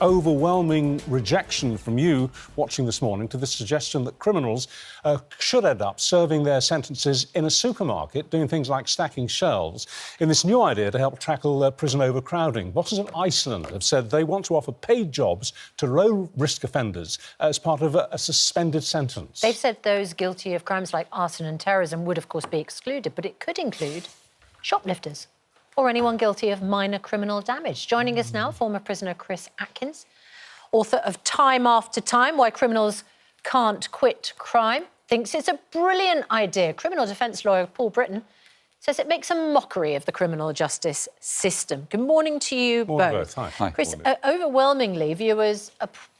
Overwhelming rejection from you watching this morning to the suggestion that criminals should end up serving their sentences in a supermarket, doing things like stacking shelves, in this new idea to help tackle prison overcrowding. Bosses of Iceland have said they want to offer paid jobs to low-risk offenders as part of a suspended sentence. They've said those guilty of crimes like arson and terrorism would, of course, be excluded, but it could include shoplifters or anyone guilty of minor criminal damage. Joining us now, former prisoner Chris Atkins, author of Time After Time, Why Criminals Can't Quit Crime, thinks it's a brilliant idea. Criminal defence lawyer Paul Britton says it makes a mockery of the criminal justice system. Good morning to you both. Hi. Chris, overwhelmingly, viewers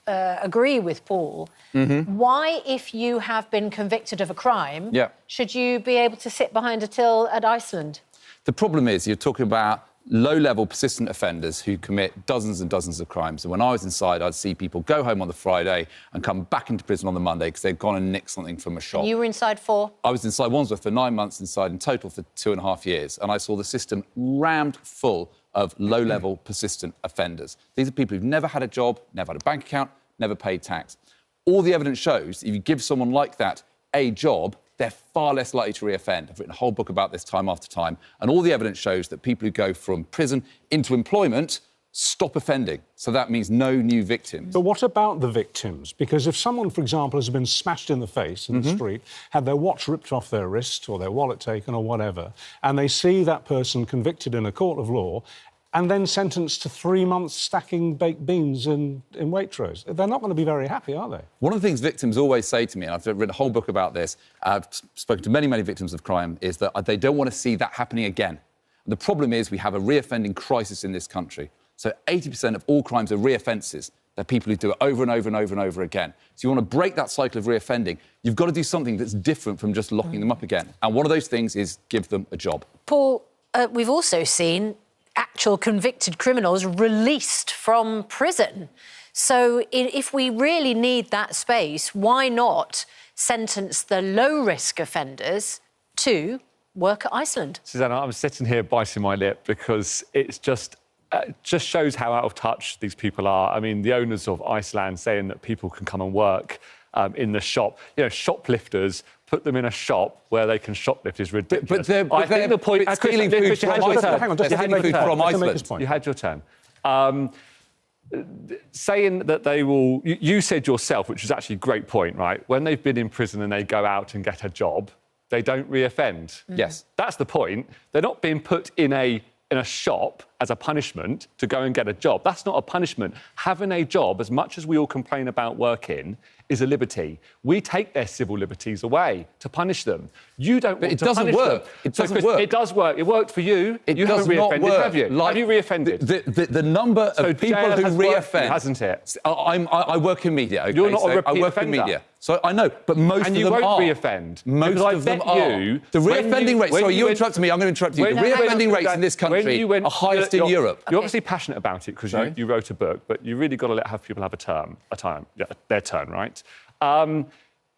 agree with Paul. Why, if you have been convicted of a crime, should you be able to sit behind a till at Iceland? The problem is you're talking about low-level persistent offenders who commit dozens and dozens of crimes. And when I was inside, I'd see people go home on the Friday and come back into prison on the Monday because they'd gone and nicked something from a shop. And you were inside for? I was inside Wandsworth for 9 months, inside in total for 2.5 years. And I saw the system rammed full of low-level persistent offenders. These are people who've never had a job, never had a bank account, never paid tax. All the evidence shows if you give someone like that a job, they're far less likely to reoffend. I've written a whole book about this time after time, and all the evidence shows that people who go from prison into employment stop offending. So that means no new victims. But what about the victims? Because if someone, for example, has been smashed in the face in the street, had their watch ripped off their wrist or their wallet taken or whatever, and they see that person convicted in a court of law and then sentenced to 3 months stacking baked beans in Waitrose, they're not going to be very happy, are they? One of the things victims always say to me, and I've written a whole book about this, I've spoken to many, many victims of crime, is that they don't want to see that happening again. And the problem is we have a reoffending crisis in this country. So 80% of all crimes are reoffences. They're people who do it over and over and over and over again. So you want to break that cycle of reoffending, you've got to do something that's different from just locking them up again. And one of those things is give them a job. Paul, we've also seen actual convicted criminals released from prison. So if we really need that space, why not sentence the low-risk offenders to work at Iceland? Susanna, I'm sitting here biting my lip because it's just shows how out of touch these people are. I mean, the owners of Iceland saying that people can come and work in the shop. You know, shoplifters, put them in a shop where they can shoplift is ridiculous. But they're the point... stealing food from Iceland. Hang on, just stealing food from Iceland. You had your turn. Saying that they will... You said yourself, which is actually a great point, right? When they've been in prison and they go out and get a job, they don't reoffend. Yes. That's the point. They're not being put in a shop as a punishment to go and get a job. That's not a punishment. Having a job, as much as we all complain about working, is a liberty. We take their civil liberties away to punish them. You don't want to punish them. It doesn't work. It does work. It worked for you. You haven't reoffended, have you? Have you reoffended? The number of people who reoffend... hasn't it? I work in media, OK? You're not a repeat I work offender. in media. So I know, but most of them are. And you won't reoffend. Most of them are. The reoffending rates... Sorry, you interrupted me. I'm going to interrupt you. The reoffending rates in this country are highest in Europe. You're obviously passionate about it because you wrote a book, but you really got to have people have their turn, right?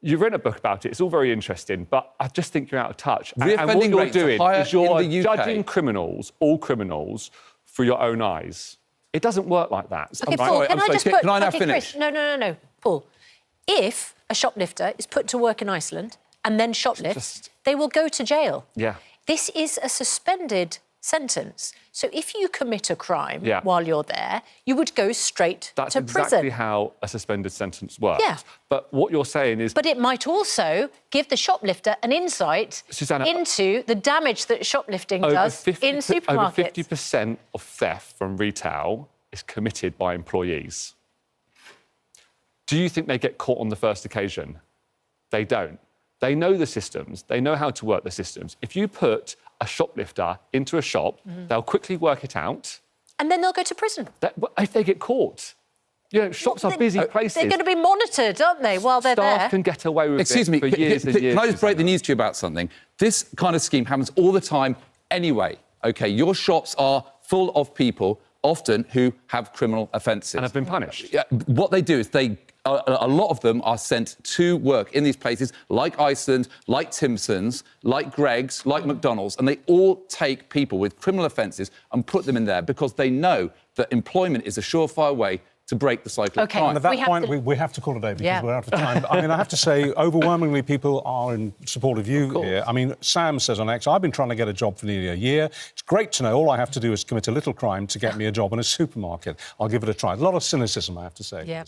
You've written a book about it. It's all very interesting, but I just think you're out of touch. And what you're doing is you're judging criminals, all criminals, through your own eyes. It doesn't work like that. OK, Paul, can I now finish? Chris, no. Paul, if a shoplifter is put to work in Iceland and then shoplifts, they will go to jail. Yeah. This is a suspended sentence. So if you commit a crime while you're there, you would go straight to prison. That's exactly how a suspended sentence works. Yeah. But what you're saying is... But it might also give the shoplifter an insight, Susanna, into the damage that shoplifting does in supermarkets. Over 50% of theft from retail is committed by employees. Do you think they get caught on the first occasion? They don't. They know the systems. They know how to work the systems. If you put a shoplifter into a shop, they'll quickly work it out. And then they'll go to prison. If they get caught. You know, shops are busy places. They're going to be monitored, aren't they, while they're there? Staff can get away with it for years and years. Can I just break the news to you about something? This kind of scheme happens all the time anyway, OK? Your shops are full of people, often, who have criminal offences. And have been punished. What they do is a lot of them are sent to work in these places, like Iceland, like Timpson's, like Greggs, like McDonald's, and they all take people with criminal offences and put them in there because they know that employment is a surefire way to break the cycle of OK, crime. And at that point, we have to call it a day because Yeah. we're out of time. I mean, I have to say, overwhelmingly, people are in support of you here. I mean, Sam says on X, I've been trying to get a job for nearly a year. It's great to know all I have to do is commit a little crime to get me a job in a supermarket. I'll give it a try. A lot of cynicism, I have to say. Yeah.